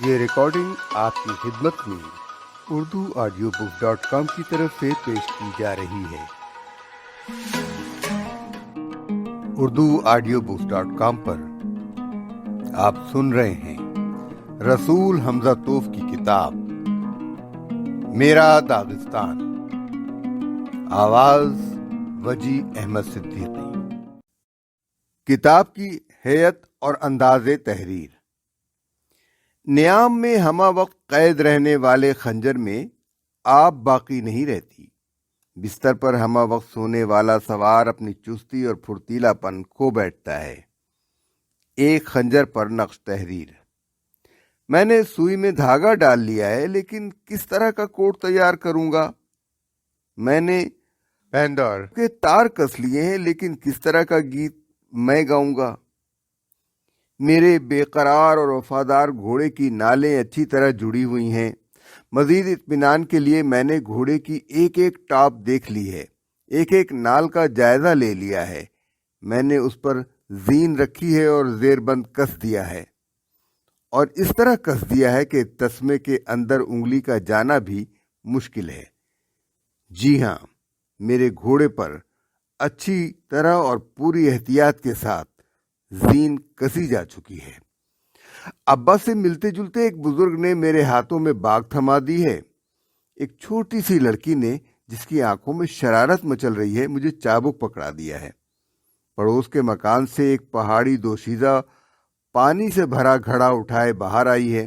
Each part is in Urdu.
یہ ریکارڈنگ آپ کی خدمت میں urduaudiobooks.com کی طرف سے پیش کی جا رہی ہے۔ urduaudiobooks.com پر آپ سن رہے ہیں رسول حمزہ توف کی کتاب میرا داغستان، آواز وجی احمد صدیقی۔ کتاب کی ہیئت اور انداز تحریر۔ نیام میں ہمہ وقت قید رہنے والے خنجر میں آب باقی نہیں رہتی۔ بستر پر ہمہ وقت سونے والا سوار اپنی چستی اور پھرتیلا پن کھو بیٹھتا ہے۔ ایک خنجر پر نقش تحریر۔ میں نے سوئی میں دھاگا ڈال لیا ہے، لیکن کس طرح کا کوٹ تیار کروں گا؟ میں نے پہندار کے تار کس لیے ہیں، لیکن کس طرح کا گیت میں گاؤں گا؟ میرے بے قرار اور وفادار گھوڑے کی نالیں اچھی طرح جڑی ہوئی ہیں۔ مزید اطمینان کے لیے میں نے گھوڑے کی ایک ایک ٹاپ دیکھ لی ہے، ایک ایک نال کا جائزہ لے لیا ہے۔ میں نے اس پر زین رکھی ہے اور زیر بند کس دیا ہے، اور اس طرح کس دیا ہے کہ تسمے کے اندر انگلی کا جانا بھی مشکل ہے۔ جی ہاں، میرے گھوڑے پر اچھی طرح اور پوری احتیاط کے ساتھ زین کسی جا چکی ہے۔ ابا سے ملتے جلتے ایک بزرگ نے میرے ہاتھوں میں باغ تھما دی ہے۔ ایک چھوٹی سی لڑکی نے، جس کی آنکھوں میں شرارت مچل رہی ہے، مجھے چابک پکڑا دیا ہے۔ پڑوس کے مکان سے ایک پہاڑی دوشیزہ پانی سے بھرا گھڑا اٹھائے باہر آئی ہے۔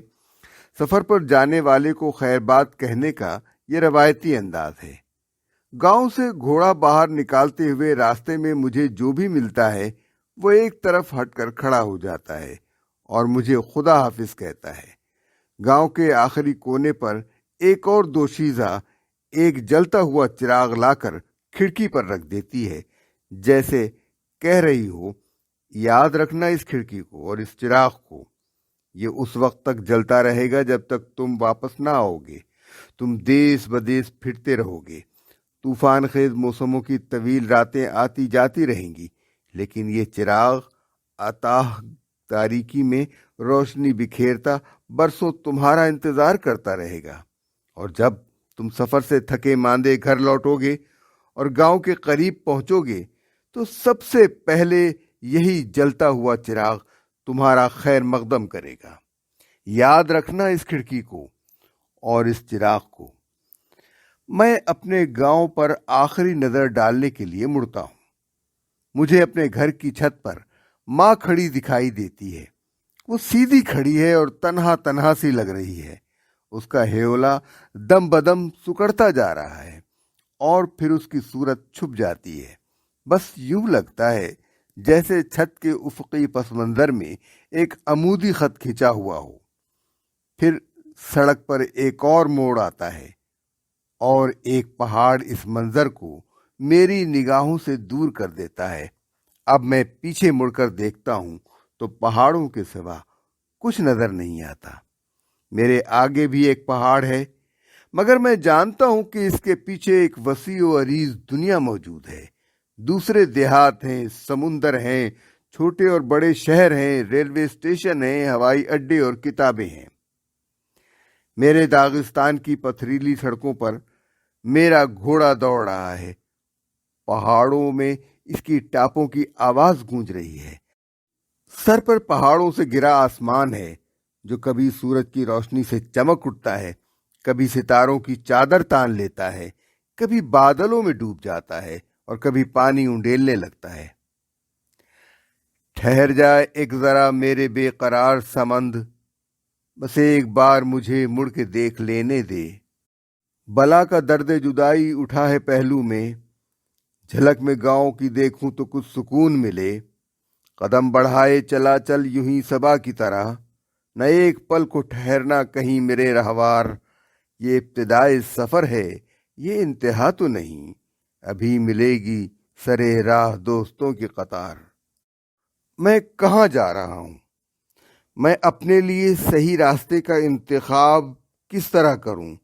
سفر پر جانے والے کو خیر بات کہنے کا یہ روایتی انداز ہے۔ گاؤں سے گھوڑا باہر نکالتے ہوئے راستے میں مجھے جو بھی ملتا ہے وہ ایک طرف ہٹ کر کھڑا ہو جاتا ہے اور مجھے خدا حافظ کہتا ہے۔ گاؤں کے آخری کونے پر ایک اور دوشیزہ ایک جلتا ہوا چراغ لا کر کھڑکی پر رکھ دیتی ہے، جیسے کہہ رہی ہو، یاد رکھنا اس کھڑکی کو اور اس چراغ کو، یہ اس وقت تک جلتا رہے گا جب تک تم واپس نہ آؤ گے۔ تم دیس بدیس پھرتے رہو گے، طوفان خیز موسموں کی طویل راتیں آتی جاتی رہیں گی، لیکن یہ چراغ اتاہ تاریکی میں روشنی بکھیرتا برسوں تمہارا انتظار کرتا رہے گا۔ اور جب تم سفر سے تھکے ماندے گھر لوٹو گے اور گاؤں کے قریب پہنچو گے تو سب سے پہلے یہی جلتا ہوا چراغ تمہارا خیر مقدم کرے گا۔ یاد رکھنا اس کھڑکی کو اور اس چراغ کو۔ میں اپنے گاؤں پر آخری نظر ڈالنے کے لیے مڑتا ہوں۔ مجھے اپنے گھر کی چھت پر ماں کھڑی دکھائی دیتی ہے۔ وہ سیدھی کھڑی ہے اور تنہا تنہا سی لگ رہی ہے۔ اس کا ہیولا دم بدم سکڑتا جا رہا ہے اور پھر اس کی صورت چھپ جاتی ہے۔ بس یوں لگتا ہے جیسے چھت کے افقی پس منظر میں ایک عمودی خط کھینچا ہوا ہو۔ پھر سڑک پر ایک اور موڑ آتا ہے اور ایک پہاڑ اس منظر کو میری نگاہوں سے دور کر دیتا ہے۔ اب میں پیچھے مڑ کر دیکھتا ہوں تو پہاڑوں کے سوا کچھ نظر نہیں آتا۔ میرے آگے بھی ایک پہاڑ ہے، مگر میں جانتا ہوں کہ اس کے پیچھے ایک وسیع و عریض دنیا موجود ہے۔ دوسرے دیہات ہیں، سمندر ہیں، چھوٹے اور بڑے شہر ہیں، ریلوے اسٹیشن ہیں، ہوائی اڈے اور کتابیں ہیں۔ میرے داغستان کی پتھریلی سڑکوں پر میرا گھوڑا دوڑ رہا ہے۔ پہاڑوں میں اس کی ٹاپوں کی آواز گونج رہی ہے۔ سر پر پہاڑوں سے گرا آسمان ہے، جو کبھی سورج کی روشنی سے چمک اٹھتا ہے، کبھی ستاروں کی چادر تان لیتا ہے، کبھی بادلوں میں ڈوب جاتا ہے اور کبھی پانی انڈیلنے لگتا ہے۔ ٹھہر جائے ایک ذرا میرے بے قرار سمند، بس ایک بار مجھے مڑ کے دیکھ لینے دے۔ بلا کا درد جدائی اٹھا ہے پہلو میں، جھلک میں گاؤں کی دیکھوں تو کچھ سکون ملے۔ قدم بڑھائے چلا چل یوں ہی صبا کی طرح، نہ ایک پل کو ٹھہرنا کہیں میرے رہوار۔ یہ ابتدائے سفر ہے، یہ انتہا تو نہیں، ابھی ملے گی سرے راہ دوستوں کی قطار۔ میں کہاں جا رہا ہوں؟ میں اپنے لیے صحیح راستے کا انتخاب کس طرح کروں؟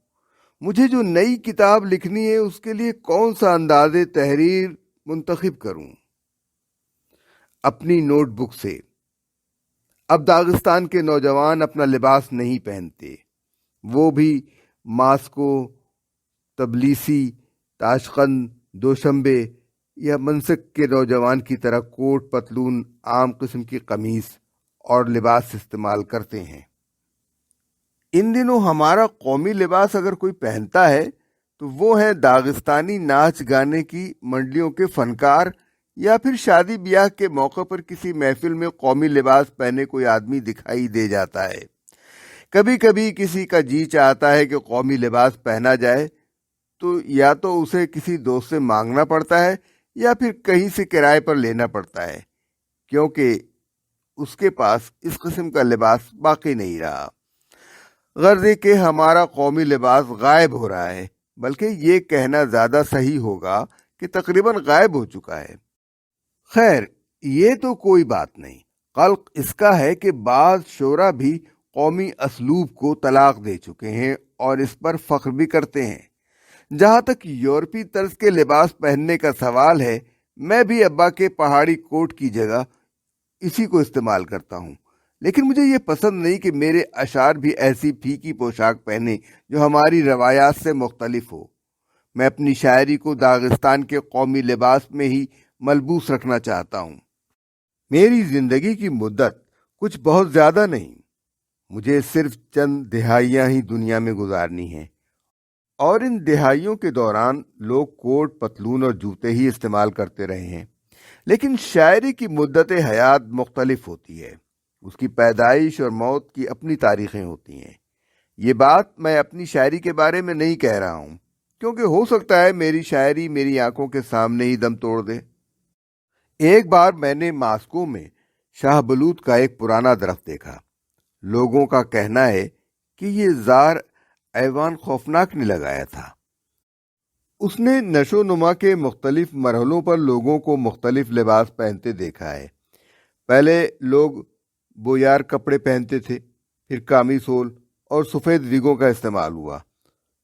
مجھے جو نئی کتاب لکھنی ہے اس کے لیے کون سا انداز تحریر منتخب کروں؟ اپنی نوٹ بک سے اب داغستان کے نوجوان اپنا لباس نہیں پہنتے، وہ بھی ماسکو، تبلیسی، تاشقند، دوشنبے یا منسک کے نوجوان کی طرح کوٹ پتلون، عام قسم کی قمیص اور لباس استعمال کرتے ہیں۔ ان دنوں ہمارا قومی لباس اگر کوئی پہنتا ہے تو وہ ہیں داغستانی ناچ گانے کی منڈلیوں کے فنکار، یا پھر شادی بیاہ کے موقع پر کسی محفل میں قومی لباس پہنے کوئی آدمی دکھائی دے جاتا ہے۔ کبھی کبھی کسی کا جی چاہتا ہے کہ قومی لباس پہنا جائے تو یا تو اسے کسی دوست سے مانگنا پڑتا ہے یا پھر کہیں سے کرائے پر لینا پڑتا ہے، کیونکہ اس کے پاس اس قسم کا لباس باقی نہیں رہا۔ غرض یہ کہ ہمارا قومی لباس غائب ہو رہا ہے، بلکہ یہ کہنا زیادہ صحیح ہوگا کہ تقریباً غائب ہو چکا ہے۔ خیر، یہ تو کوئی بات نہیں، قلق اس کا ہے کہ بعض شعراء بھی قومی اسلوب کو طلاق دے چکے ہیں اور اس پر فخر بھی کرتے ہیں۔ جہاں تک یورپی طرز کے لباس پہننے کا سوال ہے، میں بھی ابا کے پہاڑی کوٹ کی جگہ اسی کو استعمال کرتا ہوں، لیکن مجھے یہ پسند نہیں کہ میرے اشعار بھی ایسی پھیکی پوشاک پہنے جو ہماری روایات سے مختلف ہو۔ میں اپنی شاعری کو داغستان کے قومی لباس میں ہی ملبوس رکھنا چاہتا ہوں۔ میری زندگی کی مدت کچھ بہت زیادہ نہیں، مجھے صرف چند دہائیاں ہی دنیا میں گزارنی ہیں، اور ان دہائیوں کے دوران لوگ کوٹ پتلون اور جوتے ہی استعمال کرتے رہے ہیں۔ لیکن شاعری کی مدت حیات مختلف ہوتی ہے، اس کی پیدائش اور موت کی اپنی تاریخیں ہوتی ہیں۔ یہ بات میں اپنی شاعری کے بارے میں نہیں کہہ رہا ہوں، کیونکہ ہو سکتا ہے میری شاعری میری آنکھوں کے سامنے ہی دم توڑ دے۔ ایک بار میں نے ماسکو میں شاہ بلوط کا ایک پرانا درخت دیکھا۔ لوگوں کا کہنا ہے کہ یہ زار ایوان خوفناک نے لگایا تھا۔ اس نے نشو نما کے مختلف مرحلوں پر لوگوں کو مختلف لباس پہنتے دیکھا ہے۔ پہلے لوگ بویار کپڑے پہنتے تھے، پھر کامی سول اور سفید ویگوں کا استعمال ہوا،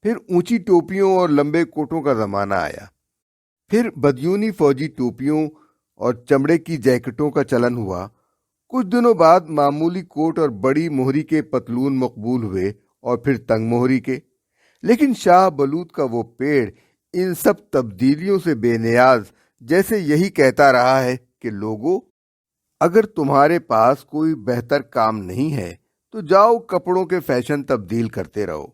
پھر اونچی ٹوپیوں اور لمبے کوٹوں کا زمانہ آیا، پھر بدیونی فوجی ٹوپیوں اور چمڑے کی جیکٹوں کا چلن ہوا۔ کچھ دنوں بعد معمولی کوٹ اور بڑی مہری کے پتلون مقبول ہوئے اور پھر تنگ مہری کے۔ لیکن شاہ بلوط کا وہ پیڑ ان سب تبدیلیوں سے بے نیاز، جیسے یہی کہتا رہا ہے کہ لوگوں، اگر تمہارے پاس کوئی بہتر کام نہیں ہے تو جاؤ کپڑوں کے فیشن تبدیل کرتے رہو،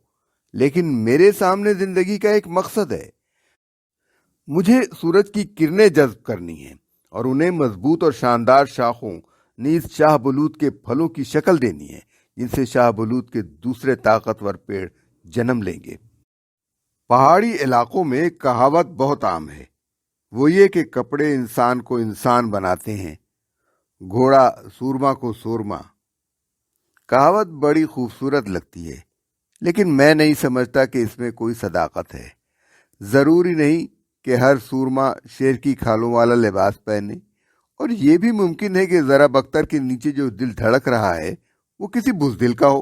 لیکن میرے سامنے زندگی کا ایک مقصد ہے۔ مجھے سورج کی کرنیں جذب کرنی ہیں اور انہیں مضبوط اور شاندار شاخوں، نیز شاہ بلوط کے پھلوں کی شکل دینی ہے، جن سے شاہ بلوط کے دوسرے طاقتور پیڑ جنم لیں گے۔ پہاڑی علاقوں میں ایک کہاوت بہت عام ہے، وہ یہ کہ کپڑے انسان کو انسان بناتے ہیں، گھوڑا سورما کو سورما۔ کہاوت بڑی خوبصورت لگتی ہے، لیکن میں نہیں سمجھتا کہ اس میں کوئی صداقت ہے۔ ضروری نہیں کہ ہر سورما شیر کی کھالوں والا لباس پہنے، اور یہ بھی ممکن ہے کہ ذرا بختر کے نیچے جو دل دھڑک رہا ہے وہ کسی بزدل کا ہو،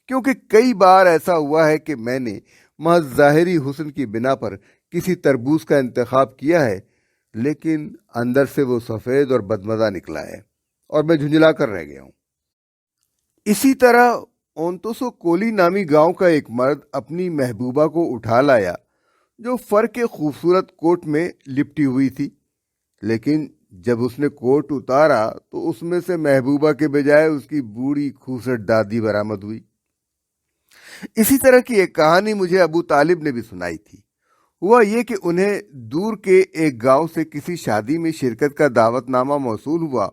کیونکہ کئی بار ایسا ہوا ہے کہ میں نے محض ظاہری حسن کی بنا پر کسی تربوز کا انتخاب کیا ہے، لیکن اندر سے وہ سفید اور بدمزہ نکلا ہے اور میں جھنجھلا کر رہ گیا ہوں۔ اسی طرح اونتوسو کولی نامی گاؤں کا ایک مرد اپنی محبوبہ کو اٹھا لایا جو فر کے خوبصورت کوٹ میں لپٹی ہوئی تھی، لیکن جب اس نے کوٹ اتارا تو اس میں سے محبوبہ کے بجائے اس کی بوڑھی کھوسٹ دادی برآمد ہوئی۔ اسی طرح کی ایک کہانی مجھے ابو طالب نے بھی سنائی تھی۔ ہوا یہ کہ انہیں دور کے ایک گاؤں سے کسی شادی میں شرکت کا دعوت نامہ موصول ہوا۔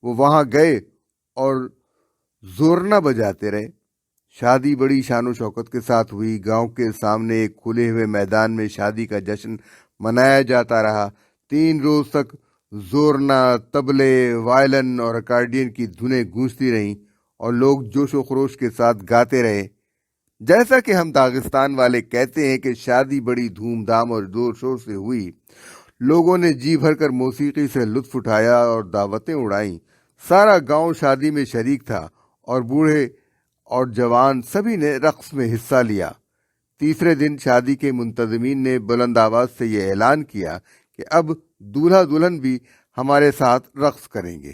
وہ وہاں گئے اور زورنا بجاتے رہے۔ شادی بڑی شان و شوکت کے ساتھ ہوئی۔ گاؤں کے سامنے ایک کھلے ہوئے میدان میں شادی کا جشن منایا جاتا رہا۔ 3 روز تک زورنا، تبلے، وائلن اور اکارڈین کی دھنیں گونجتی رہیں اور لوگ جوش و خروش کے ساتھ گاتے رہے۔ جیسا کہ ہم داغستان والے کہتے ہیں کہ شادی بڑی دھوم دھام اور زور شور سے ہوئی۔ لوگوں نے جی بھر کر موسیقی سے لطف اٹھایا اور دعوتیں اڑائیں۔ سارا گاؤں شادی میں شریک تھا اور بوڑھے اور جوان سبھی نے رقص میں حصہ لیا۔ تیسرے دن شادی کے منتظمین نے بلند آواز سے یہ اعلان کیا کہ اب دولہا دلہن بھی ہمارے ساتھ رقص کریں گے۔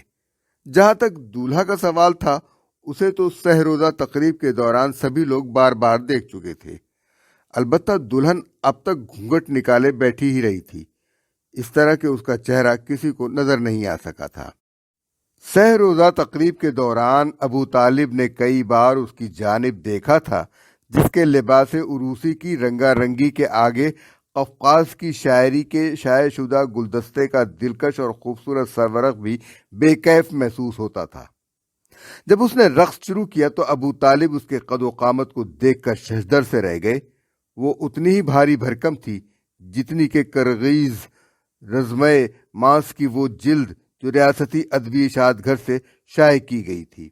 جہاں تک دولہا کا سوال تھا، اسے تو سہ روزہ تقریب کے دوران سبھی لوگ بار بار دیکھ چکے تھے، البتہ دلہن اب تک گھونگھٹ نکالے بیٹھی ہی رہی تھی، اس طرح کہ اس کا چہرہ کسی کو نظر نہیں آ سکا تھا۔ سہ روزہ تقریب کے دوران ابو طالب نے کئی بار اس کی جانب دیکھا تھا، جس کے لباس عروسی کی رنگا رنگی کے آگے قفقاز کی شاعری کے شائع شدہ گلدستے کا دلکش اور خوبصورت سرورق بھی بے کیف محسوس ہوتا تھا۔ جب اس نے رقص شروع کیا تو ابو طالب اس کے قد و قامت کو دیکھ کر ششدر سے رہ گئے۔ وہ اتنی ہی بھاری بھرکم تھی جتنی کہ کرغیز رزمے ماس کی وہ جلد جو ریاستی ادبی اشاعت گھر سے شائع کی گئی تھی۔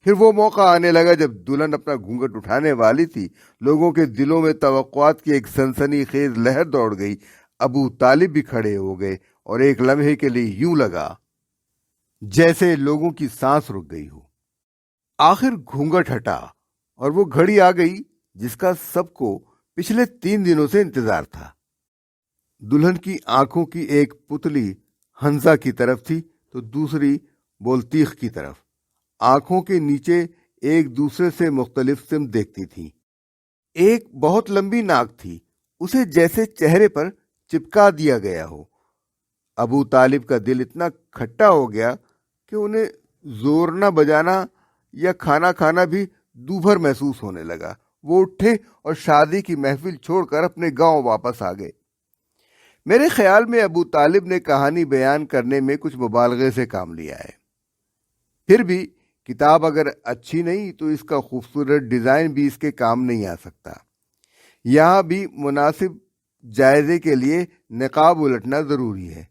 پھر وہ موقع آنے لگا جب دلہن اپنا گھونگھٹ اٹھانے والی تھی، لوگوں کے دلوں میں توقعات کی ایک سنسنی خیز لہر دوڑ گئی۔ ابو طالب بھی کھڑے ہو گئے اور ایک لمحے کے لیے یوں لگا جیسے لوگوں کی سانس رک گئی ہو۔ آخر گھونگھٹ ہٹا اور وہ گھڑی آ گئی جس کا سب کو پچھلے 3 دنوں سے انتظار تھا۔ دلہن کی آنکھوں کی ایک پتلی ہنزا کی طرف تھی تو دوسری بولتیخ کی طرف۔ آنکھوں کے نیچے ایک دوسرے سے مختلف سمت دیکھتی تھی۔ ایک بہت لمبی ناک تھی، اسے جیسے چہرے پر چپکا دیا گیا ہو۔ ابو طالب کا دل اتنا کھٹا ہو گیا کہ انہیں زور نہ بجانا یا کھانا کھانا بھی دوبھر محسوس ہونے لگا۔ وہ اٹھے اور شادی کی محفل چھوڑ کر اپنے گاؤں واپس آ گئے۔ میرے خیال میں ابو طالب نے کہانی بیان کرنے میں کچھ مبالغے سے کام لیا ہے۔ پھر بھی کتاب اگر اچھی نہیں تو اس کا خوبصورت ڈیزائن بھی اس کے کام نہیں آ سکتا۔ یہاں بھی مناسب جائزے کے لیے نقاب الٹنا ضروری ہے،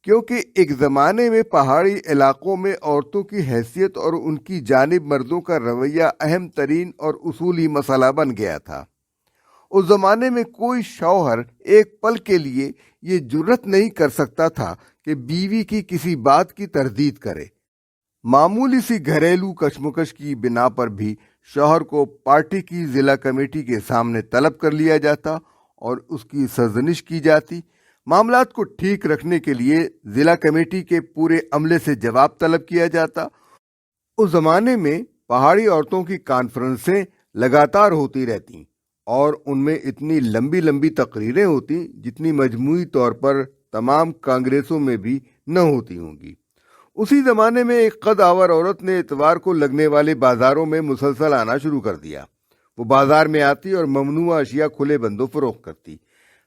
کیونکہ ایک زمانے میں پہاڑی علاقوں میں عورتوں کی حیثیت اور ان کی جانب مردوں کا رویہ اہم ترین اور اصولی مسئلہ بن گیا تھا۔ اس زمانے میں کوئی شوہر ایک پل کے لیے یہ جرت نہیں کر سکتا تھا کہ بیوی کی کسی بات کی تردید کرے۔ معمولی سی گھریلو کشمکش کی بنا پر بھی شوہر کو پارٹی کی ضلع کمیٹی کے سامنے طلب کر لیا جاتا اور اس کی سرزنش کی جاتی۔ معاملات کو ٹھیک رکھنے کے لیے ضلع کمیٹی کے پورے عملے سے جواب طلب کیا جاتا۔ اس زمانے میں پہاڑی عورتوں کی کانفرنسیں لگاتار ہوتی رہتیں اور ان میں اتنی لمبی لمبی تقریریں ہوتی جتنی مجموعی طور پر تمام کانگریسوں میں بھی نہ ہوتی ہوں گی۔ اسی زمانے میں ایک قد آور عورت نے اتوار کو لگنے والے بازاروں میں مسلسل آنا شروع کر دیا۔ وہ بازار میں آتی اور ممنوع اشیاء کھلے بندوں فروخت کرتی۔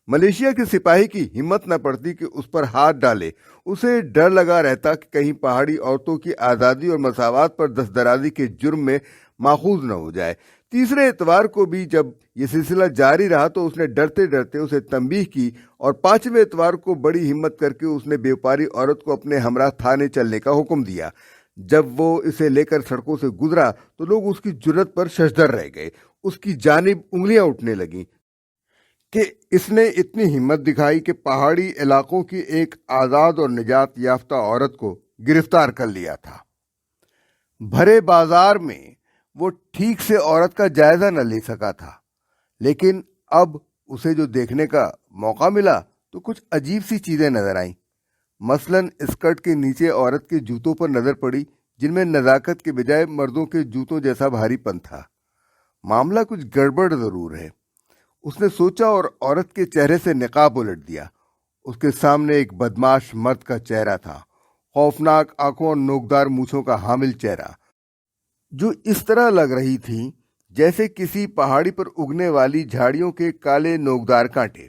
ملیشیا کے سپاہی کی ہمت نہ پڑتی کہ اس پر ہاتھ ڈالے۔ اسے ڈر لگا رہتا کہ کہیں پہاڑی عورتوں کی آزادی اور مساوات پر دستدرازی کے جرم میں ماخوذ نہ ہو جائے۔ تیسرے اتوار کو بھی جب یہ سلسلہ جاری رہا تو اس نے ڈرتے ڈرتے اسے تنبیہ کی اور 5ویں اتوار کو بڑی ہمت کر کے اس نے بیوپاری عورت کو اپنے ہمراہ تھانے چلنے کا حکم دیا۔ جب وہ اسے لے کر سڑکوں سے گزرا تو لوگ اس کی جرت پر ششدر رہ گئے۔ اس کی جانب انگلیاں اٹھنے لگیں کہ اس نے اتنی ہمت دکھائی کہ پہاڑی علاقوں کی ایک آزاد اور نجات یافتہ عورت کو گرفتار کر لیا تھا۔ بھرے بازار میں وہ ٹھیک سے عورت کا جائزہ نہ لے سکا تھا، لیکن اب اسے جو دیکھنے کا موقع ملا تو کچھ عجیب سی چیزیں نظر آئیں۔ مثلاً اسکرٹ کے نیچے عورت کے جوتوں پر نظر پڑی جن میں نزاکت کے بجائے مردوں کے جوتوں جیسا بھاری پن تھا۔ معاملہ کچھ گڑبڑ ضرور ہے، اس نے سوچا اور عورت کے چہرے سے نقاب الٹ دیا۔ اس کے سامنے ایک بدماش مرد کا چہرہ تھا، خوفناک آنکھوں اور نوکدار مونچھوں کا حامل چہرہ، جو اس طرح لگ رہی تھی جیسے کسی پہاڑی پر اگنے والی جھاڑیوں کے کالے نوکدار کانٹے۔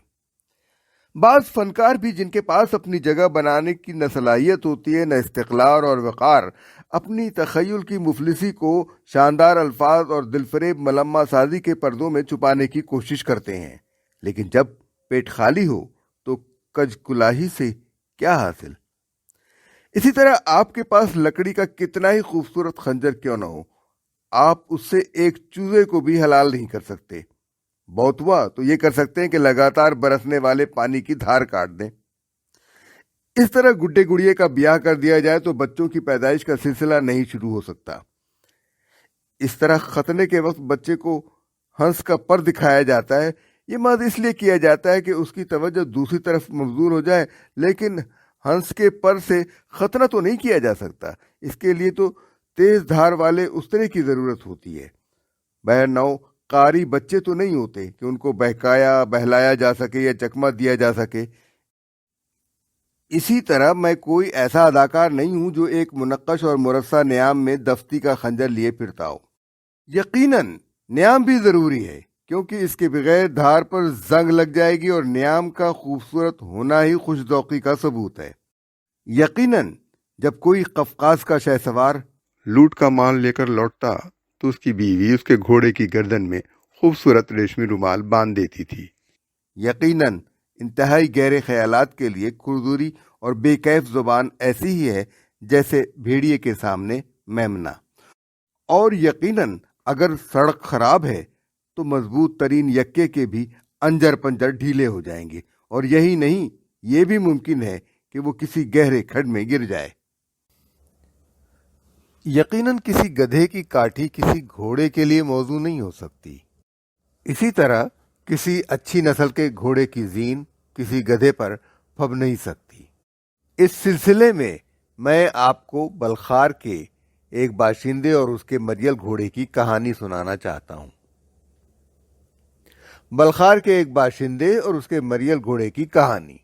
بعض فنکار بھی جن کے پاس اپنی جگہ بنانے کی نہ صلاحیت ہوتی ہے نہ استقلال اور وقار، اپنی تخیل کی مفلسی کو شاندار الفاظ اور دلفریب ملمہ سازی کے پردوں میں چھپانے کی کوشش کرتے ہیں، لیکن جب پیٹ خالی ہو تو کج کلاہی سے کیا حاصل۔ اسی طرح آپ کے پاس لکڑی کا کتنا ہی خوبصورت خنجر کیوں نہ ہو، آپ اس سے ایک چوزے کو بھی حلال نہیں کر سکتے۔ بہت ہوا تو یہ کر سکتے ہیں کہ لگاتار برسنے والے پانی کی دھار کاٹ دیں۔ اس طرح گڈے گڑیے کا بیاہ کر دیا جائے تو بچوں کی پیدائش کا سلسلہ نہیں شروع ہو سکتا۔ اس طرح ختنے کے وقت بچے کو ہنس کا پر دکھایا جاتا ہے، یہ محض اس لیے کیا جاتا ہے کہ اس کی توجہ دوسری طرف مبذول ہو جائے، لیکن ہنس کے پر سے ختنہ تو نہیں کیا جا سکتا، اس کے لیے تو تیز دھار والے استرے کی ضرورت ہوتی ہے۔ بہرنو قاری بچے تو نہیں ہوتے کہ ان کو بہکایا بہلایا جا سکے یا چکمہ دیا جا سکے۔ اسی طرح میں کوئی ایسا اداکار نہیں ہوں جو ایک منقش اور مرصع نیام میں دفتی کا خنجر لیے پھرتا ہو۔ یقیناً نیام بھی ضروری ہے، کیونکہ اس کے بغیر دھار پر زنگ لگ جائے گی، اور نیام کا خوبصورت ہونا ہی خوش ذوقی کا ثبوت ہے۔ یقیناً جب کوئی قفقاز کا شہ سوار لوٹ کا مال لے کر لوٹتا تو اس کی بیوی اس کے گھوڑے کی گردن میں خوبصورت ریشمی رومال باندھ دیتی تھی۔ یقیناً انتہائی گہرے خیالات کے لیے کھردری اور بے کیف زبان ایسی ہی ہے جیسے بھیڑیے کے سامنے میمنہ۔ اور یقیناً اگر سڑک خراب ہے تو مضبوط ترین یکے کے بھی انجر پنجر ڈھیلے ہو جائیں گے، اور یہی نہیں، یہ بھی ممکن ہے کہ وہ کسی گہرے کھڈ میں گر جائے۔ یقیناً کسی گدھے کی کاٹھی کسی گھوڑے کے لیے موزوں نہیں ہو سکتی، اسی طرح کسی اچھی نسل کے گھوڑے کی زین کسی گدھے پر پھب نہیں سکتی۔ اس سلسلے میں آپ کو بلخار کے ایک باشندے اور اس کے مریل گھوڑے کی کہانی سنانا چاہتا ہوں۔ بلخار کے ایک باشندے اور اس کے مریل گھوڑے کی کہانی۔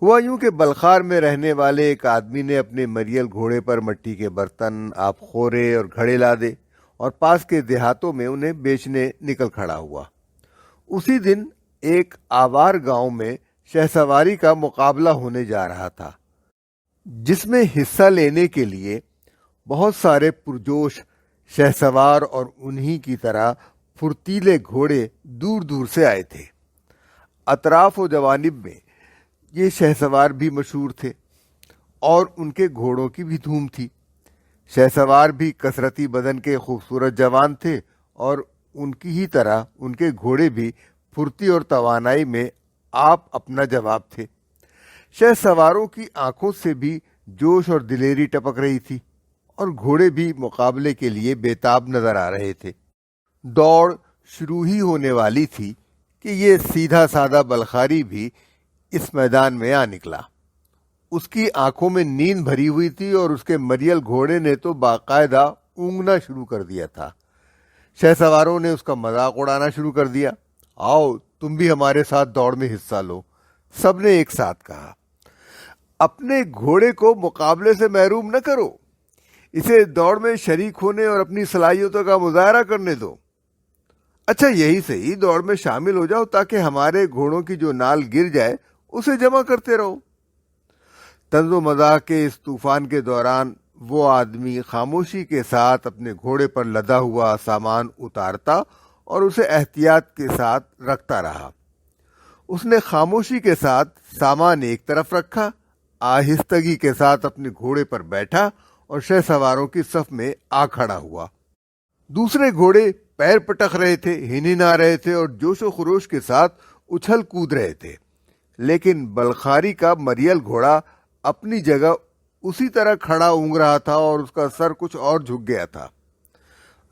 ہوا یوں کہ بلخار میں رہنے والے ایک آدمی نے اپنے مریل گھوڑے پر مٹی کے برتن، آب خورے اور گھڑے لادے اور پاس کے دیہاتوں میں انہیں بیچنے نکل کھڑا ہوا۔ اسی دن ایک آوار گاؤں میں شہ سواری کا مقابلہ ہونے جا رہا تھا، جس میں حصہ لینے کے لیے بہت سارے پرجوش شہ سوار اور انہی کی طرح پھرتیلے گھوڑے دور دور سے آئے تھے۔ اطراف و جوانب میں یہ شہ سوار بھی مشہور تھے اور ان کے گھوڑوں کی بھی دھوم تھی۔ شہ سوار بھی کثرتی بدن کے خوبصورت جوان تھے، اور ان کی ہی طرح ان کے گھوڑے بھی پھرتی اور توانائی میں آپ اپنا جواب تھے۔ شہ سواروں کی آنکھوں سے بھی جوش اور دلیری ٹپک رہی تھی، اور گھوڑے بھی مقابلے کے لیے بےتاب نظر آ رہے تھے۔ دوڑ شروع ہی ہونے والی تھی کہ یہ سیدھا سادہ بلخاری بھی اس میدان میں آ نکلا۔ اس کی آنکھوں میں نیند بھری ہوئی تھی، اور اس کے مریل گھوڑے نے تو باقاعدہ اونگنا شروع کر دیا تھا۔ شہ سواروں نے اس کا مذاق اڑانا شروع کر دیا۔ آؤ تم بھی ہمارے ساتھ دوڑ میں حصہ لو، سب نے ایک ساتھ کہا۔ اپنے گھوڑے کو مقابلے سے محروم نہ کرو، اسے دوڑ میں شریک ہونے اور اپنی صلاحیتوں کا مظاہرہ کرنے دو۔ اچھا یہی صحیح، دوڑ میں شامل ہو جاؤ تاکہ ہمارے گھوڑوں کی جو نال گر جائے اسے جمع کرتے رہو۔ طنز و مزاح کے اس طوفان کے دوران وہ آدمی خاموشی کے ساتھ اپنے گھوڑے پر لدا ہوا سامان اتارتا اور اسے احتیاط کے ساتھ رکھتا رہا۔ اس نے خاموشی کے ساتھ سامان ایک طرف رکھا، آہستگی کے ساتھ اپنے گھوڑے پر بیٹھا اور شہ سواروں کی صف میں آ کھڑا ہوا۔ دوسرے گھوڑے پیر پٹک رہے تھے، ہنہنا رہے تھے اور جوش و خروش کے ساتھ اچھل کود رہے تھے، لیکن بلخاری کا مریل گھوڑا اپنی جگہ اسی طرح کھڑا اونگ رہا تھا اور اس کا سر کچھ اور جھک گیا تھا۔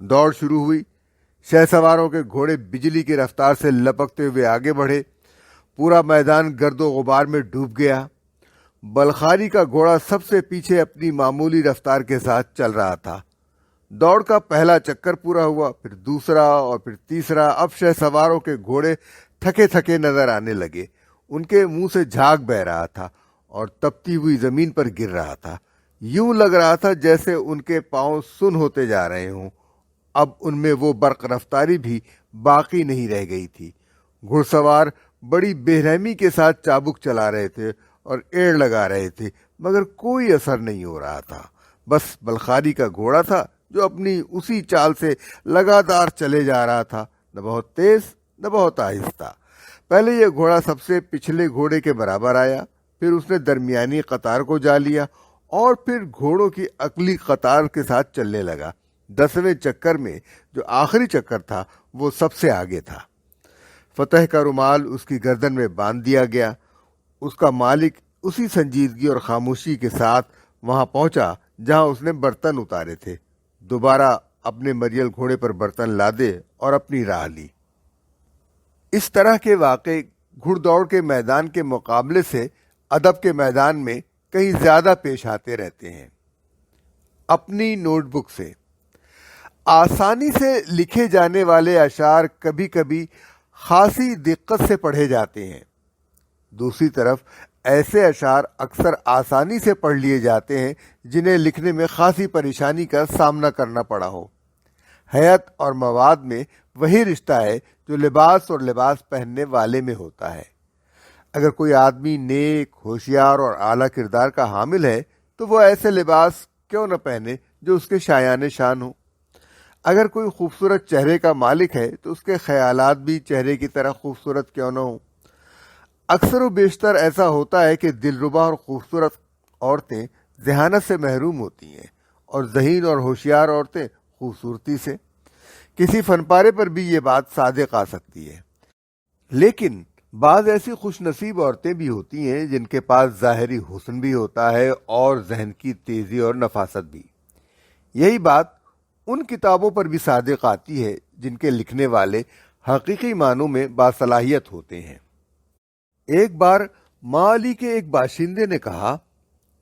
دوڑ شروع ہوئی۔ شہ سواروں کے گھوڑے بجلی کی رفتار سے لپکتے ہوئے آگے بڑھے۔ پورا میدان گرد و غبار میں ڈوب گیا۔ بلخاری کا گھوڑا سب سے پیچھے اپنی معمولی رفتار کے ساتھ چل رہا تھا۔ دوڑ کا پہلا چکر پورا ہوا، پھر دوسرا اور پھر تیسرا۔ اب شہ سواروں کے گھوڑے تھکے تھکے نظر آنے لگے، ان کے منہ سے جھاگ بہہ رہا تھا اور تپتی ہوئی زمین پر گر رہا تھا۔ یوں لگ رہا تھا جیسے ان کے پاؤں سن ہوتے جا رہے ہوں۔ اب ان میں وہ برق رفتاری بھی باقی نہیں رہ گئی تھی۔ گھڑ سوار بڑی بے رحمی کے ساتھ چابک چلا رہے تھے اور ایڑ لگا رہے تھے، مگر کوئی اثر نہیں ہو رہا تھا۔ بس بلخاری کا گھوڑا تھا جو اپنی اسی چال سے لگاتار چلے جا رہا تھا، نہ بہت تیز نہ بہت آہستہ۔ پہلے یہ گھوڑا سب سے پچھلے گھوڑے کے برابر آیا، پھر اس نے درمیانی قطار کو جا لیا اور پھر گھوڑوں کی اگلی قطار کے ساتھ چلنے لگا۔ 10ویں چکر میں جو آخری چکر تھا وہ سب سے آگے تھا۔ فتح کا رومال اس کی گردن میں باندھ دیا گیا۔ اس کا مالک اسی سنجیدگی اور خاموشی کے ساتھ وہاں پہنچا جہاں اس نے برتن اتارے تھے، دوبارہ اپنے مریل گھوڑے پر برتن لادے اور اپنی راہ لی۔ اس طرح کے واقعے گھڑ دوڑ کے میدان کے مقابلے سے ادب کے میدان میں کہیں زیادہ پیش آتے رہتے ہیں۔ اپنی نوٹ بک سے آسانی سے لکھے جانے والے اشعار کبھی کبھی خاصی دقت سے پڑھے جاتے ہیں۔ دوسری طرف ایسے اشعار اکثر آسانی سے پڑھ لیے جاتے ہیں جنہیں لکھنے میں خاصی پریشانی کا سامنا کرنا پڑا ہو۔ ہیئت اور مواد میں وہی رشتہ ہے جو لباس اور لباس پہننے والے میں ہوتا ہے۔ اگر کوئی آدمی نیک، ہوشیار اور اعلیٰ کردار کا حامل ہے تو وہ ایسے لباس کیوں نہ پہنے جو اس کے شایان شان ہو۔ اگر کوئی خوبصورت چہرے کا مالک ہے تو اس کے خیالات بھی چہرے کی طرح خوبصورت کیوں نہ ہوں۔ اکثر و بیشتر ایسا ہوتا ہے کہ دلربا اور خوبصورت عورتیں ذہانت سے محروم ہوتی ہیں اور ذہین اور ہوشیار عورتیں خوبصورتی سے۔ کسی فن پارے پر بھی یہ بات صادق آ سکتی ہے، لیکن بعض ایسی خوش نصیب عورتیں بھی ہوتی ہیں جن کے پاس ظاہری حسن بھی ہوتا ہے اور ذہن کی تیزی اور نفاست بھی۔ یہی بات ان کتابوں پر بھی صادق آتی ہے جن کے لکھنے والے حقیقی معنوں میں باصلاحیت ہوتے ہیں۔ ایک بار مالی کے ایک باشندے نے کہا،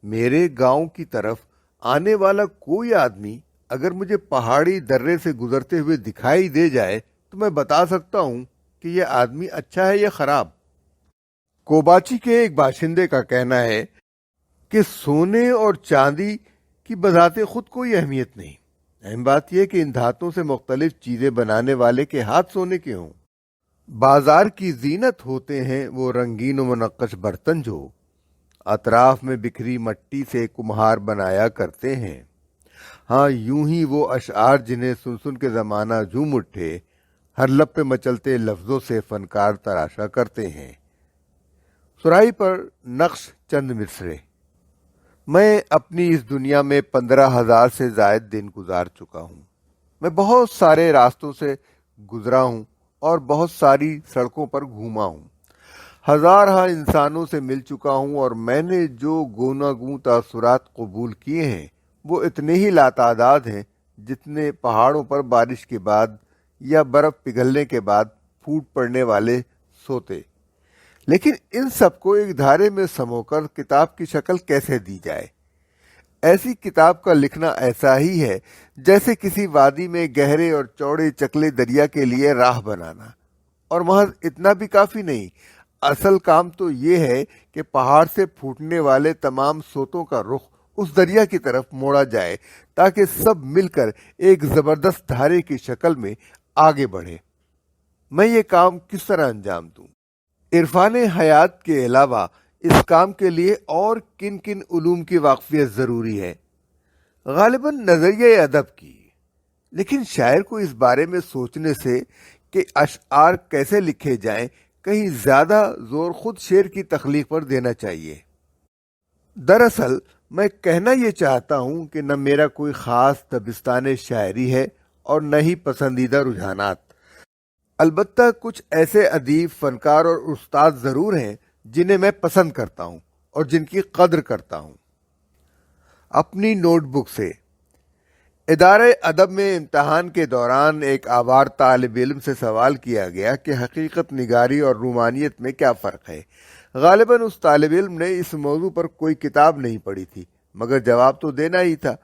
میرے گاؤں کی طرف آنے والا کوئی آدمی اگر مجھے پہاڑی درے سے گزرتے ہوئے دکھائی دے جائے تو میں بتا سکتا ہوں کہ یہ آدمی اچھا ہے یا خراب۔ کوباچی کے ایک باشندے کا کہنا ہے کہ سونے اور چاندی کی بذات خود کوئی اہمیت نہیں، اہم بات یہ کہ ان دھاتوں سے مختلف چیزیں بنانے والے کے ہاتھ سونے کے ہوں۔ بازار کی زینت ہوتے ہیں وہ رنگین و منقش برتن جو اطراف میں بکھری مٹی سے کمہار بنایا کرتے ہیں۔ ہاں، یوں ہی وہ اشعار جنہیں سن سن کے زمانہ جھوم اٹھے، ہر لب پہ مچلتے لفظوں سے فنکار تراشا کرتے ہیں۔ سرائی پر نقش چند مصرے۔ میں اپنی اس دنیا میں 15,000 سے زائد دن گزار چکا ہوں۔ میں بہت سارے راستوں سے گزرا ہوں اور بہت ساری سڑکوں پر گھوما ہوں، ہزارہ انسانوں سے مل چکا ہوں، اور میں نے جو گوناگوں تاثرات قبول کیے ہیں وہ اتنے ہی لاتعداد ہیں جتنے پہاڑوں پر بارش کے بعد یا برف پگھلنے کے بعد پھوٹ پڑنے والے سوتے۔ لیکن ان سب کو ایک دھارے میں سمو کر کتاب کی شکل کیسے دی جائے؟ ایسی کتاب کا لکھنا ایسا ہی ہے جیسے کسی وادی میں گہرے اور چوڑے چکلے دریا کے لیے راہ بنانا، اور محض اتنا بھی کافی نہیں، اصل کام تو یہ ہے کہ پہاڑ سے پھوٹنے والے تمام سوتوں کا رخ اس دریا کی طرف موڑا جائے تاکہ سب مل کر ایک زبردست دھارے کی شکل میں آگے بڑھے۔ میں یہ کام کس طرح انجام دوں؟ عرفان حیات کے علاوہ اس کام کے لیے اور کن کن علوم کی واقفیت ضروری ہے؟ غالباً نظریہ ادب کی، لیکن شاعر کو اس بارے میں سوچنے سے کہ اشعار کیسے لکھے جائیں کہیں زیادہ زور خود شعر کی تخلیق پر دینا چاہیے۔ دراصل میں کہنا یہ چاہتا ہوں کہ نہ میرا کوئی خاص دبستان شاعری ہے اور نہ ہی پسندیدہ رجحانات۔ البتہ کچھ ایسے ادیب، فنکار اور استاد ضرور ہیں جنہیں میں پسند کرتا ہوں اور جن کی قدر کرتا ہوں۔ اپنی نوٹ بک سے ادارہ ادب میں امتحان کے دوران ایک آوار طالب علم سے سوال کیا گیا کہ حقیقت نگاری اور رومانیت میں کیا فرق ہے۔ غالباً اس طالب علم نے اس موضوع پر کوئی کتاب نہیں پڑھی تھی، مگر جواب تو دینا ہی تھا۔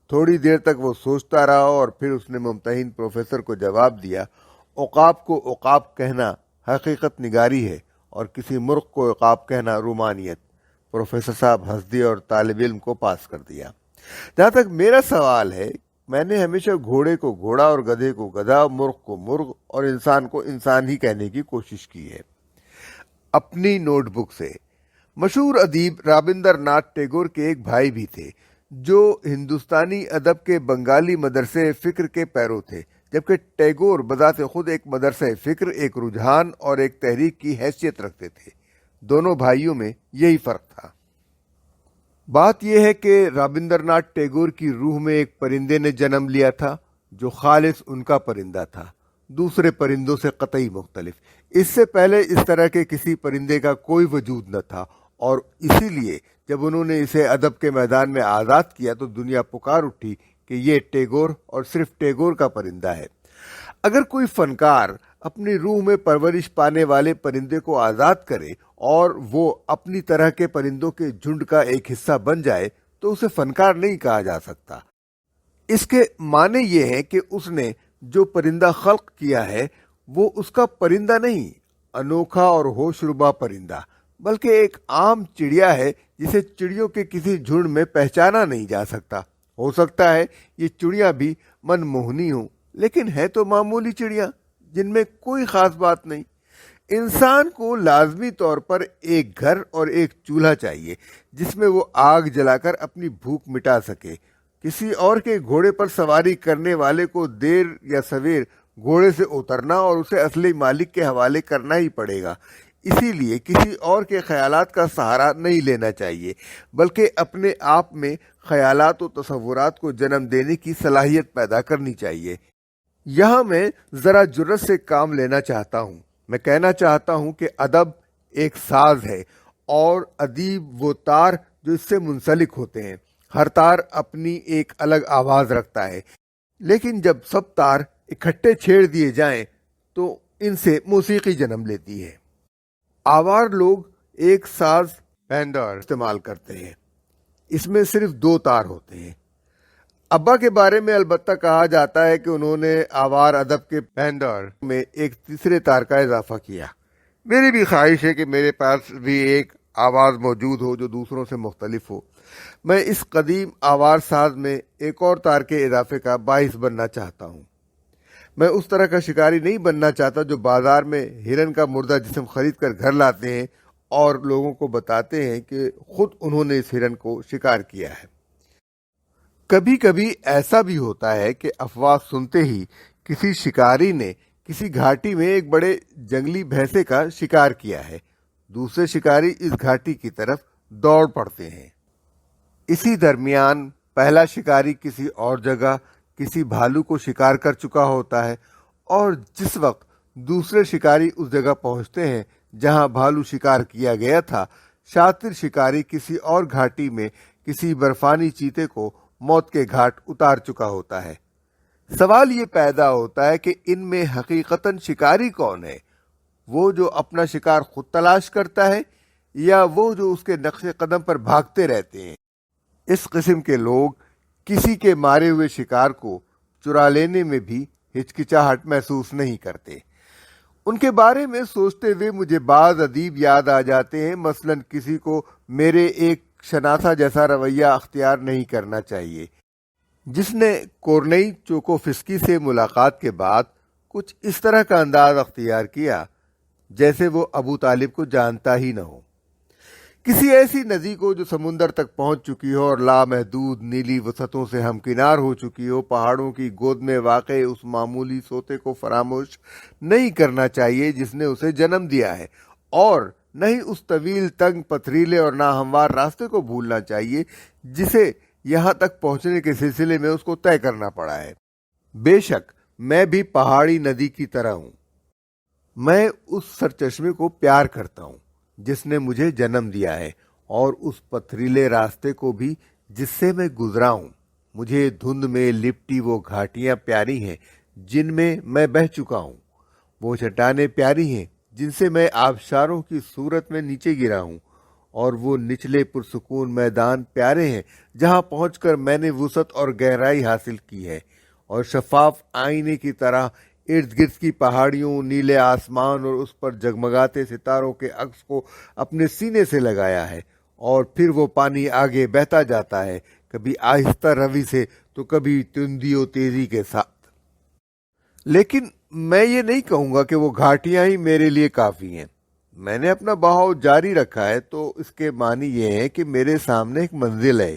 تھوڑی دیر تک وہ سوچتا رہا اور پھر اس نے ممتحن پروفیسر کو جواب دیا، عقاب کو عقاب کہنا حقیقت نگاری ہے اور کسی مرغ کو عقاب کہنا رومانیت۔ پروفیسر صاحب ہنس دیے اور طالب علم کو پاس کر دیا۔ جہاں تک میرا سوال ہے، میں نے ہمیشہ گھوڑے کو گھوڑا اور گدھے کو گدھا، مرغ کو مرغ اور انسان کو انسان ہی کہنے کی کوشش کی ہے۔ اپنی نوٹ بک سے مشہور ادیب رابندر ناتھ ٹیگور کے ایک بھائی بھی تھے جو ہندوستانی ادب کے بنگالی مدرسے فکر کے پیرو تھے، جبکہ ٹیگور بذات خود ایک مدرسہ فکر، ایک رجحان اور ایک تحریک کی حیثیت رکھتے تھے۔ دونوں بھائیوں میں یہی فرق تھا۔ بات یہ ہے کہ رابندر ناتھ ٹیگور کی روح میں ایک پرندے نے جنم لیا تھا جو خالص ان کا پرندہ تھا، دوسرے پرندوں سے قطعی مختلف۔ اس سے پہلے اس طرح کے کسی پرندے کا کوئی وجود نہ تھا، اور اسی لیے جب انہوں نے اسے ادب کے میدان میں آزاد کیا تو دنیا پکار اٹھی کہ یہ ٹیگور اور صرف ٹیگور کا پرندہ ہے۔ اگر کوئی فنکار اپنی روح میں پرورش پانے والے پرندے کو آزاد کرے اور وہ اپنی طرح کے پرندوں کے جھنڈ کا ایک حصہ بن جائے تو اسے فنکار نہیں کہا جا سکتا۔ اس کے معنی یہ ہے کہ اس نے جو پرندہ خلق کیا ہے وہ اس کا پرندہ نہیں، انوکھا اور ہوش ربا پرندہ، بلکہ ایک عام چڑیا ہے جسے چڑیوں کے کسی جھنڈ میں پہچانا نہیں جا سکتا۔ ہو سکتا ہے یہ چڑیا بھی من موہنی ہوں، لیکن ہے تو معمولی چڑیا جن میں کوئی خاص بات نہیں۔ انسان کو لازمی طور پر ایک گھر اور ایک چولہا چاہیے جس میں وہ آگ جلا کر اپنی بھوک مٹا سکے۔ کسی اور کے گھوڑے پر سواری کرنے والے کو دیر یا سویر گھوڑے سے اترنا اور اسے اصلی مالک کے حوالے کرنا ہی پڑے گا۔ اسی لیے کسی اور کے خیالات کا سہارا نہیں لینا چاہیے، بلکہ اپنے آپ میں خیالات و تصورات کو جنم دینے کی صلاحیت پیدا کرنی چاہیے۔ یہاں میں ذرا جرت سے کام لینا چاہتا ہوں۔ میں کہنا چاہتا ہوں کہ ادب ایک ساز ہے اور ادیب وہ تار جو اس سے منسلک ہوتے ہیں۔ ہر تار اپنی ایک الگ آواز رکھتا ہے، لیکن جب سب تار اکٹھے چھیڑ دیے جائیں تو ان سے موسیقی جنم لیتی ہے۔ آوار لوگ ایک ساز پینڈر استعمال کرتے ہیں، اس میں صرف 2 تار ہوتے ہیں۔ ابا کے بارے میں البتہ کہا جاتا ہے کہ انہوں نے آوار ادب کے پینڈر میں ایک تیسرے تار کا اضافہ کیا۔ میری بھی خواہش ہے کہ میرے پاس بھی ایک آواز موجود ہو جو دوسروں سے مختلف ہو۔ میں اس قدیم آوار ساز میں ایک اور تار کے اضافے کا باعث بننا چاہتا ہوں۔ میں اس طرح کا شکاری نہیں بننا چاہتا جو بازار میں ہرن کا مردہ جسم خرید کر گھر لاتے ہیں اور لوگوں کو بتاتے ہیں کہ خود انہوں نے اس ہرن کو شکار کیا ہے۔ کبھی کبھی ایسا بھی ہوتا ہے کہ افواہ سنتے ہی کسی شکاری نے کسی گھاٹی میں ایک بڑے جنگلی بھینسے کا شکار کیا ہے۔ دوسرے شکاری اس گھاٹی کی طرف دوڑ پڑتے ہیں۔ اسی درمیان پہلا شکاری کسی اور جگہ کسی بھالو کو شکار کر چکا ہوتا ہے، اور جس وقت دوسرے شکاری اس جگہ پہنچتے ہیں جہاں بھالو شکار کیا گیا تھا، شاطر شکاری کسی اور گھاٹی میں کسی برفانی چیتے کو موت کے گھاٹ اتار چکا ہوتا ہے۔ سوال یہ پیدا ہوتا ہے کہ ان میں حقیقتاً شکاری کون ہے؟ وہ جو اپنا شکار خود تلاش کرتا ہے یا وہ جو اس کے نقش قدم پر بھاگتے رہتے ہیں؟ اس قسم کے لوگ کسی کے مارے ہوئے شکار کو چرا لینے میں بھی ہچکچاہٹ محسوس نہیں کرتے۔ ان کے بارے میں سوچتے ہوئے مجھے بعض ادیب یاد آ جاتے ہیں۔ مثلاً کسی کو میرے ایک شناسا جیسا رویہ اختیار نہیں کرنا چاہیے جس نے کورنئی چوکوفسکی سے ملاقات کے بعد کچھ اس طرح کا انداز اختیار کیا جیسے وہ ابو طالب کو جانتا ہی نہ ہو۔ کسی ایسی ندی کو جو سمندر تک پہنچ چکی ہو اور لامحدود نیلی وسعتوں سے ہمکنار ہو چکی ہو، پہاڑوں کی گود میں واقع اس معمولی سوتے کو فراموش نہیں کرنا چاہیے جس نے اسے جنم دیا ہے، اور نہ ہی اس طویل تنگ پتھریلے اور ناہموار راستے کو بھولنا چاہیے جسے یہاں تک پہنچنے کے سلسلے میں اس کو طے کرنا پڑا ہے۔ بے شک میں بھی پہاڑی ندی کی طرح ہوں۔ میں اس سرچشمے کو پیار کرتا ہوں جس نے مجھے جنم دیا ہے، اور اس پتھریلے راستے کو بھی جس سے میں گزرا ہوں۔ مجھے دھند میں لپٹی وہ گھاٹیاں پیاری ہیں جن میں میں بہہ چکا ہوں، وہ چٹانیں پیاری ہیں جن سے میں آبشاروں کی صورت میں نیچے گرا ہوں، اور وہ نچلے پرسکون میدان پیارے ہیں جہاں پہنچ کر میں نے وسعت اور گہرائی حاصل کی ہے، اور شفاف آئینے کی طرح ارد گرد کی پہاڑیوں، نیلے آسمان اور اس پر جگمگاتے ستاروں کے عکس کو اپنے سینے سے لگایا ہے، اور پھر وہ پانی آگے بہتا جاتا ہے، کبھی آہستہ روی سے تو کبھی تندی و تیزی کے ساتھ۔ لیکن میں یہ نہیں کہوں گا کہ وہ گھاٹیاں ہی میرے لیے کافی ہیں۔ میں نے اپنا بہاؤ جاری رکھا ہے تو اس کے معنی یہ ہے کہ میرے سامنے ایک منزل ہے۔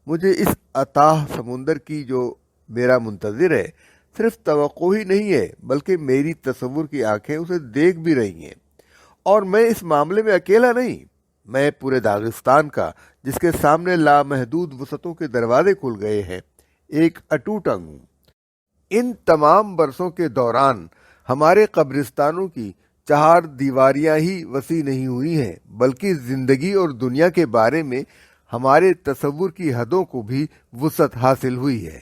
مجھے اس اتاہ سمندر کی جو میرا منتظر ہے صرف توقع ہی نہیں ہے، بلکہ میری تصور کی آنکھیں اسے دیکھ بھی رہی ہیں، اور میں اس معاملے میں اکیلا نہیں۔ میں پورے داغستان کا، جس کے سامنے لامحدود وسعتوں کے دروازے کھل گئے ہیں، ایک اٹوٹ انگ ہوں۔ ان تمام برسوں کے دوران ہمارے قبرستانوں کی 4 دیواریاں ہی وسیع نہیں ہوئی ہیں، بلکہ زندگی اور دنیا کے بارے میں ہمارے تصور کی حدوں کو بھی وسعت حاصل ہوئی ہے۔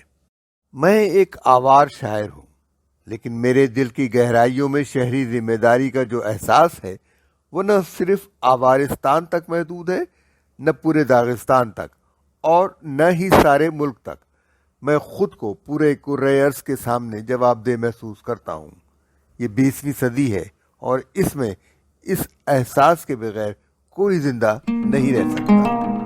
میں ایک آوار شاعر ہوں۔ لیکن میرے دل کی گہرائیوں میں شہری ذمہ داری کا جو احساس ہے وہ نہ صرف آوارستان تک محدود ہے، نہ پورے داغستان تک، اور نہ ہی سارے ملک تک۔ میں خود کو پورے کرۂ ارض کے سامنے جواب دہ محسوس کرتا ہوں۔ یہ 20ویں صدی ہے اور اس میں اس احساس کے بغیر کوئی زندہ نہیں رہ سکتا۔